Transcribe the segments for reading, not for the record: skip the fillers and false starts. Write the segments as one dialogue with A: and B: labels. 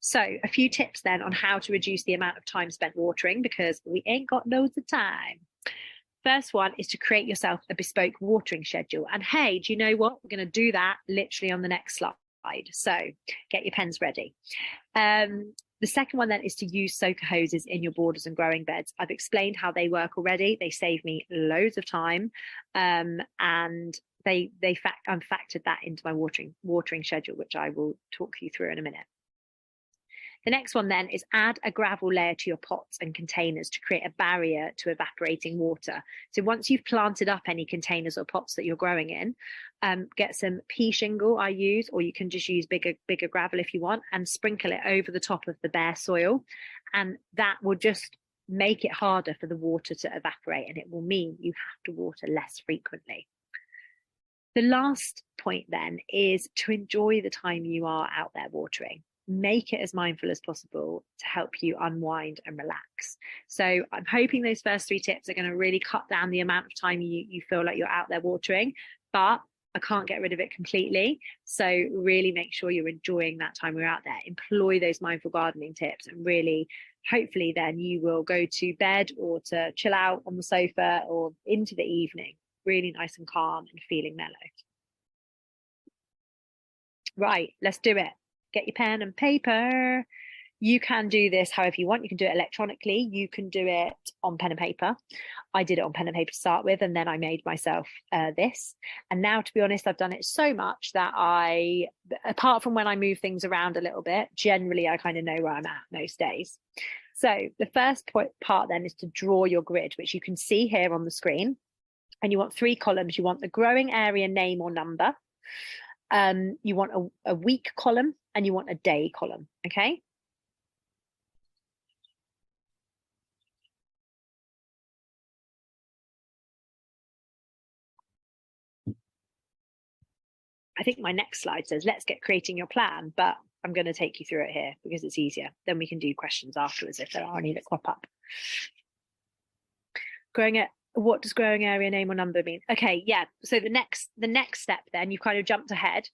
A: So a few tips then on how to reduce the amount of time spent watering, because we ain't got loads of time. First one is to create yourself a bespoke watering schedule. And hey, do you know what? We're going to do that literally on the next slide. So get your pens ready. The second one then is to use soaker hoses in your borders and growing beds. I've explained how they work already. They save me loads of time, and I've factored that into my watering schedule, which I will talk you through in a minute. The next one then is add a gravel layer to your pots and containers to create a barrier to evaporating water. So once you've planted up any containers or pots that you're growing in, get some pea shingle I use, or you can just use bigger gravel if you want, and sprinkle it over the top of the bare soil. And that will just make it harder for the water to evaporate, and it will mean you have to water less frequently. The last point then is to enjoy the time you are out there watering. Make it as mindful as possible to help you unwind and relax. So I'm hoping those first 3 tips are going to really cut down the amount of time you feel like you're out there watering, but I can't get rid of it completely. So really make sure you're enjoying that time we're out there. Employ those mindful gardening tips, and really, hopefully then you will go to bed or to chill out on the sofa or into the evening, really nice and calm and feeling mellow. Right, let's do it. Get your pen and paper. You can do this however you want. You can do it electronically. You can do it on pen and paper. I did it on pen and paper to start with, and then I made myself this. And now, to be honest, I've done it so much that apart from when I move things around a little bit, generally I kind of know where I'm at most days. So the first part then is to draw your grid, which you can see here on the screen. And you want 3 columns. You want the growing area name or number. You want a week column, and you want a day column, okay? I think my next slide says, let's get creating your plan, but I'm going to take you through it here because it's easier. Then we can do questions afterwards if there are any that crop up. What does growing area name or number mean? Okay, yeah. So the next step then, you've kind of jumped ahead.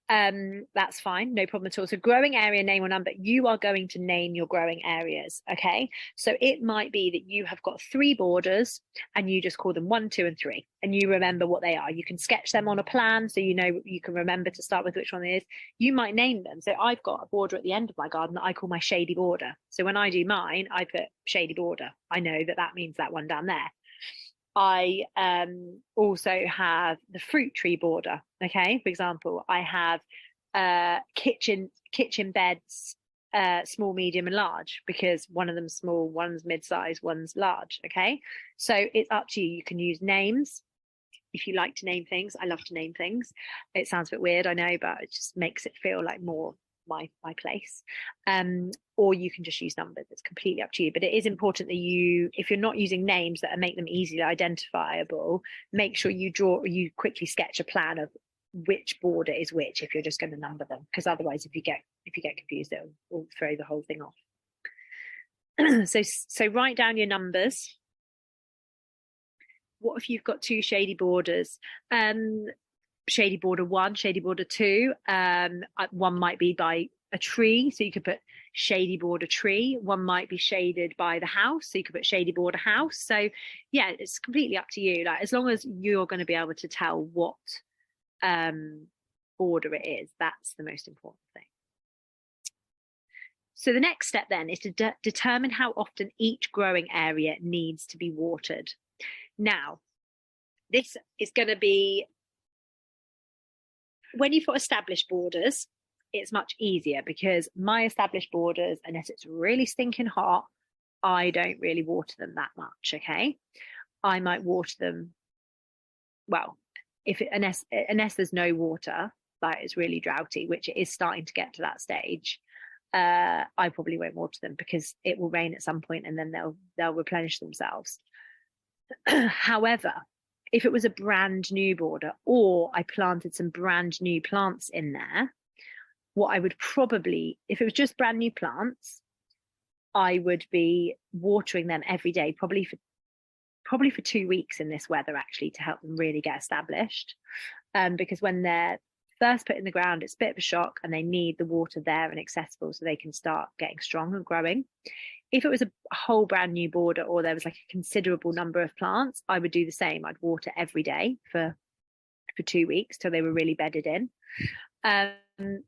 A: That's fine, no problem at all. So growing area name or number, you are going to name your growing areas, okay? So it might be that you have got 3 borders and you just call them 1, 2, and 3, and you remember what they are. You can sketch them on a plan so you know, you can remember to start with which one it is. You might name them. So I've got a border at the end of my garden that I call my shady border. So when I do mine, I put shady border. I know that means that one down there. I also have the fruit tree border. Okay, for example, I have kitchen beds, small, medium, and large, because one of them's small, one's mid-size, one's large. Okay, so it's up to you. You can use names if you like to name things. I love to name things. It sounds a bit weird, I know, but it just makes it feel like more my place. Or you can just use numbers. It's completely up to you, but it is important that if you're not using names that make them easily identifiable, make sure you quickly sketch a plan of which border is which if you're just going to number them, because otherwise if you get confused, it will throw the whole thing off. So write down your numbers. What if you've got 2 shady borders? Shady border 1, shady border 2. One might be by a tree, so you could put shady border tree. One might be shaded by the house, so you could put shady border house. So yeah, it's completely up to you. Like, as long as you're going to be able to tell what border it is, that's the most important thing. So the next step then is to determine how often each growing area needs to be watered. Now, this is going to be, when you've got established borders, it's much easier, because my established borders, unless it's really stinking hot, I don't really water them that much, okay? I might water them, well, unless there's no water, like it's really droughty, which it is starting to get to that stage, I probably won't water them, because it will rain at some point and then they'll replenish themselves. However, if it was a brand new border, or I planted some brand new plants in there, what I would probably, if it was just brand new plants, I would be watering them every day, probably for 2 weeks in this weather, actually, to help them really get established. Because when they're first put in the ground, it's a bit of a shock and they need the water there and accessible so they can start getting strong and growing. If it was a whole brand new border or there was like a considerable number of plants, I would do the same. I'd water every day for 2 weeks till they were really bedded in. And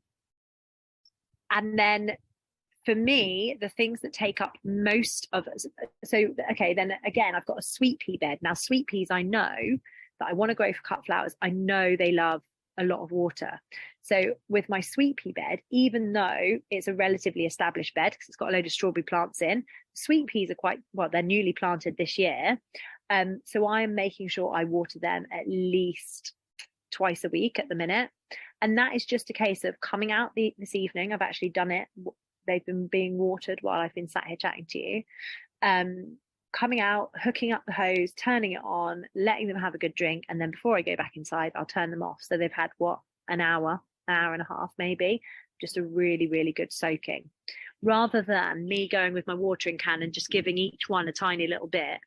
A: then for me, the things that take up most of us. So, okay, then again, I've got a sweet pea bed. Now, sweet peas, I know that I want to grow for cut flowers. I know they love a lot of water. So with my sweet pea bed, even though it's a relatively established bed because it's got a load of strawberry plants in, sweet peas are quite, well, they're newly planted this year. So I am making sure I water them at least twice a week at the minute. And that is just a case of coming out this evening. I've actually done it. They've been being watered while I've been sat here chatting to you. Coming out, hooking up the hose, turning it on, letting them have a good drink. And then before I go back inside, I'll turn them off. So they've had an hour and a half, maybe, just a really, really good soaking. Rather than me going with my watering can and just giving each one a tiny little bit,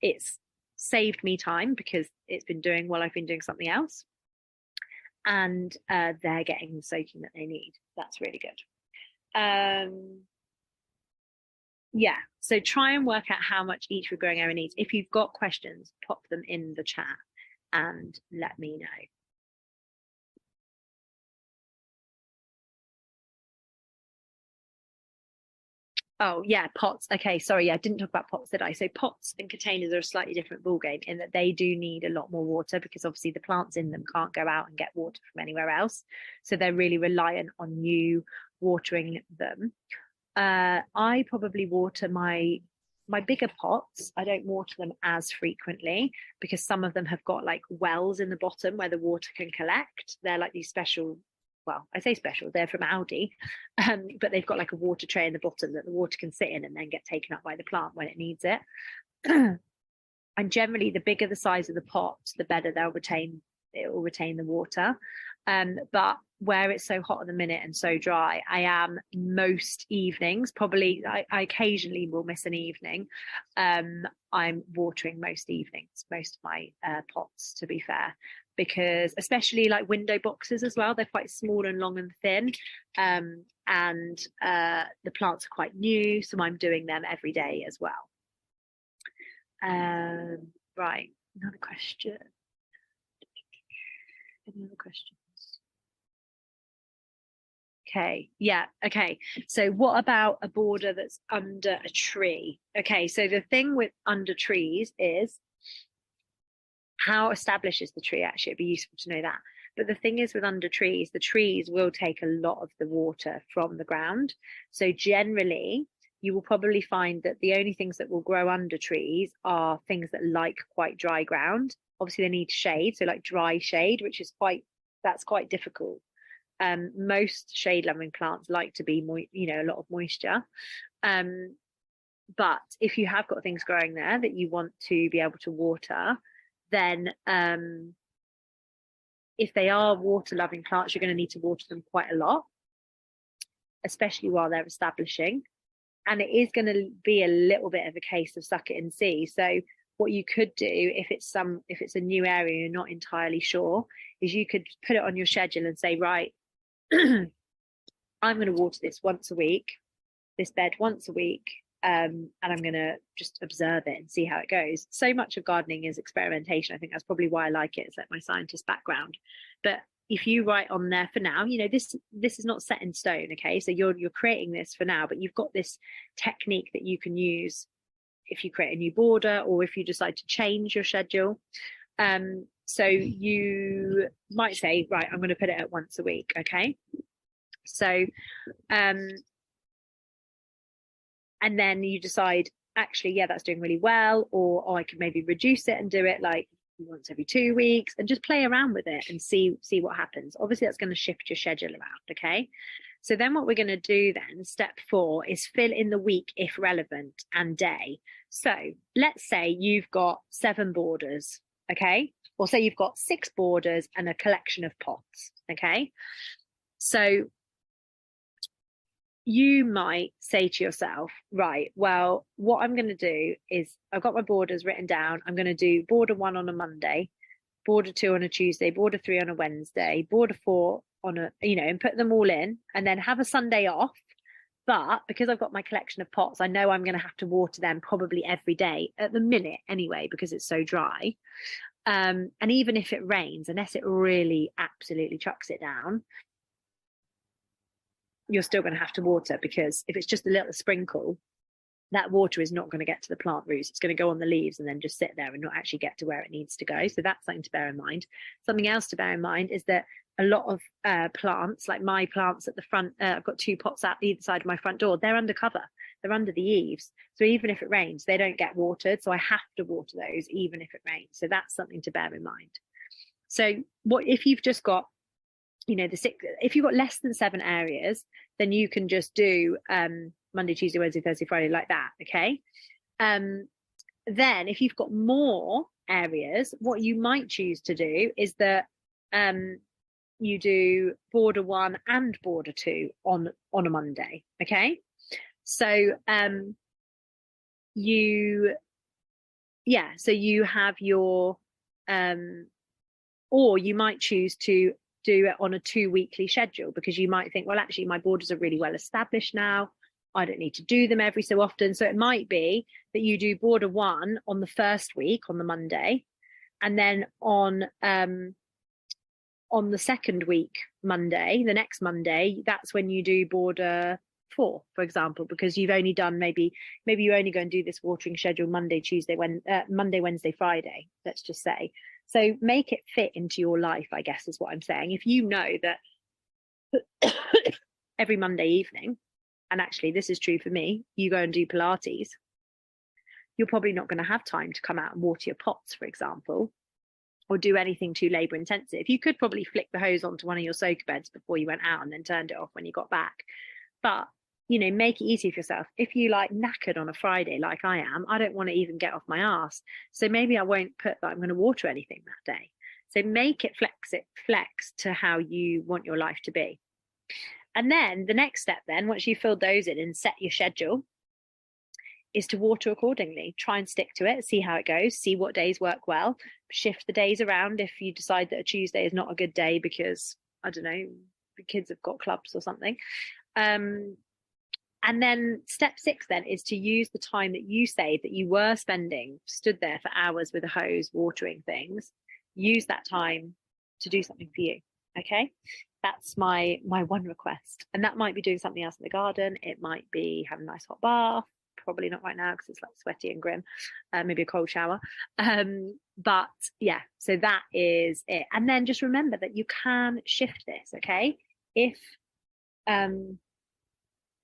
A: it's saved me time because it's been doing while I've been doing something else. And they're getting the soaking that they need. That's really good. Yeah, so try and work out how much each regrowing area needs. If you've got questions, pop them in the chat and let me know. Oh yeah, pots. Okay, sorry, I didn't talk about pots, did I? So pots and containers are a slightly different ballgame in that they do need a lot more water because obviously the plants in them can't go out and get water from anywhere else. So they're really reliant on you watering them. I probably water my bigger pots. I don't water them as frequently because some of them have got like wells in the bottom where the water can collect. They're like these special, well, I say special, they're from Aldi, but they've got like a water tray in the bottom that the water can sit in and then get taken up by the plant when it needs it. And generally, the bigger the size of the pot, the better it will retain the water. But where it's so hot at the minute and so dry, I am most evenings, probably I occasionally will miss an evening. I'm watering most evenings, most of my pots, to be fair, because especially like window boxes as well, they're quite small and long and thin. And the plants are quite new, so I'm doing them every day as well. Right, another question. Any other questions? Okay, yeah, okay. So what about a border that's under a tree? Okay, so the thing with under trees is how established is the tree? Actually, it'd be useful to know that. But the thing is with under trees, the trees will take a lot of the water from the ground. So generally, you will probably find that the only things that will grow under trees are things that like quite dry ground. Obviously, they need shade, so like dry shade, which is quite difficult. Most shade loving plants like to be a lot of moisture. But if you have got things growing there that you want to be able to water, then if they are water loving plants, you're going to need to water them quite a lot, especially while they're establishing. And it is going to be a little bit of a case of suck it and see. So what you could do if it's a new area you're not entirely sure, is you could put it on your schedule and say, right, I'm going to water this bed once a week, and I'm going to just observe it and see how it goes. So much of gardening is experimentation. I think that's probably why I like it. It's like my scientist background. But if you write on there for now, this is not set in stone. Okay, so you're creating this for now, but you've got this technique that you can use if you create a new border or if you decide to change your schedule. So you might say, right, I'm going to put it at once a week. Okay, so and then you decide, actually, yeah, that's doing really well, or I could maybe reduce it and do it like once every 2 weeks and just play around with it and see what happens. Obviously, that's going to shift your schedule around. Okay, so then what we're going to do then, step 4, is fill in the week if relevant and day. So let's say you've got 7 borders. Okay, or say you've got 6 borders and a collection of pots. Okay, so you might say to yourself, right, well, what I'm going to do is I've got my borders written down. I'm going to do border 1 on a Monday. border 2 on a Tuesday, border 3 on a Wednesday, border 4 on a, and put them all in, and then have a Sunday off. But because I've got my collection of pots, I know I'm going to have to water them probably every day at the minute anyway, because it's so dry. And even if it rains, unless it really absolutely chucks it down, you're still going to have to water, because if it's just a little sprinkle, that water is not going to get to the plant roots. It's going to go on the leaves and then just sit there and not actually get to where it needs to go. So that's something to bear in mind. Something else to bear in mind is that a lot of plants, like my plants at the front, I've got 2 pots out either side of my front door. They're under cover. They're under the eaves. So even if it rains, they don't get watered. So I have to water those even if it rains. So that's something to bear in mind. So what if you've just got, if you've got less than 7 areas, then you can just do Monday, Tuesday, Wednesday, Thursday, Friday, like that. Okay. Then if you've got more areas, what you might choose to do is that you do border 1 and border 2 on a Monday. Okay. So you have your or you might choose to do it on a 2 weekly schedule, because you might think, well, actually my borders are really well established now, I don't need to do them every so often. So it might be that you do border 1 on the first week on the Monday, and then on the second week Monday, the next Monday, that's when you do border 4, for example, because you've only done maybe you only go and do this watering schedule Monday, Tuesday, Monday, Wednesday, Friday, let's just say. So make it fit into your life, I guess, is what I'm saying. If you know that every Monday evening, and actually this is true for me, you go and do Pilates, you're probably not going to have time to come out and water your pots, for example, or do anything too labor intensive. You could probably flick the hose onto one of your soaker beds before you went out and then turned it off when you got back. But make it easy for yourself. If you like knackered on a Friday like I am, I don't want to even get off my arse. So maybe I won't put that I'm going to water anything that day. So make it flex to how you want your life to be. And then the next step then, once you've filled those in and set your schedule, is to water accordingly. Try and stick to it, see how it goes, see what days work well, shift the days around if you decide that a Tuesday is not a good day because, I don't know, the kids have got clubs or something. And then step 6 then is to use the time that you saved, that you were spending, stood there for hours with a hose watering things, use that time to do something for you. Okay, that's my one request. And that might be doing something else in the garden. It might be having a nice hot bath, probably not right now because it's like sweaty and grim, maybe a cold shower. But yeah, so that is it. And then just remember that you can shift this. Okay,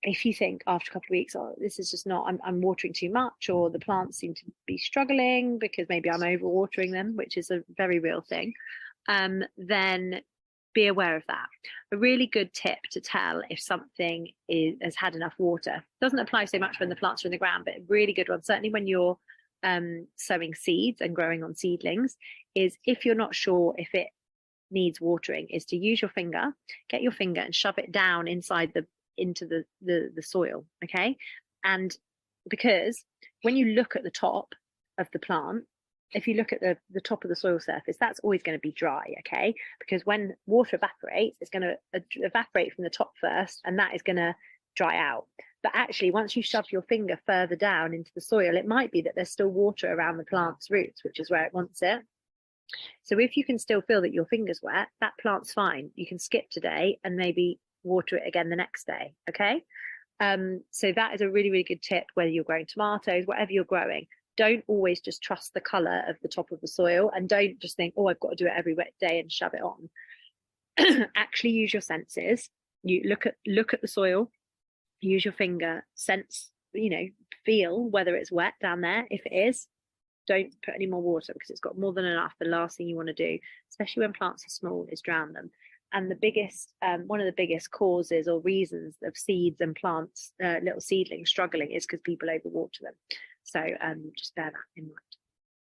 A: if you think after a couple of weeks, oh, this is just not, I'm watering too much, or the plants seem to be struggling because maybe I'm over watering them, which is a very real thing, then be aware of that. A really good tip to tell if something has had enough water, doesn't apply so much when the plants are in the ground, but a really good one, certainly when you're sowing seeds and growing on seedlings, is if you're not sure if it needs watering, is to use your finger, get your finger and shove it down into the soil. Okay, and because when you look at the top of the plant, if you look at the top of the soil surface, that's always going to be dry. Okay, because when water evaporates, it's going to evaporate from the top first, and that is going to dry out. But actually, once you shove your finger further down into the soil, it might be that there's still water around the plant's roots, which is where it wants it. So if you can still feel that your finger's wet, that plant's fine. You can skip today and maybe water it again the next day. Okay, so that is a really, really good tip. Whether you're growing tomatoes, whatever you're growing, don't always just trust the color of the top of the soil, and don't just think, oh, I've got to do it every wet day and shove it on. Actually use your senses. You look at the soil, use your finger, sense, feel whether it's wet down there. If it is, don't put any more water because it's got more than enough. The last thing you want to do, especially when plants are small, is drown them. And the biggest, one of the biggest causes or reasons of seeds and plants, little seedlings struggling, is because people overwater them. So just bear that in mind.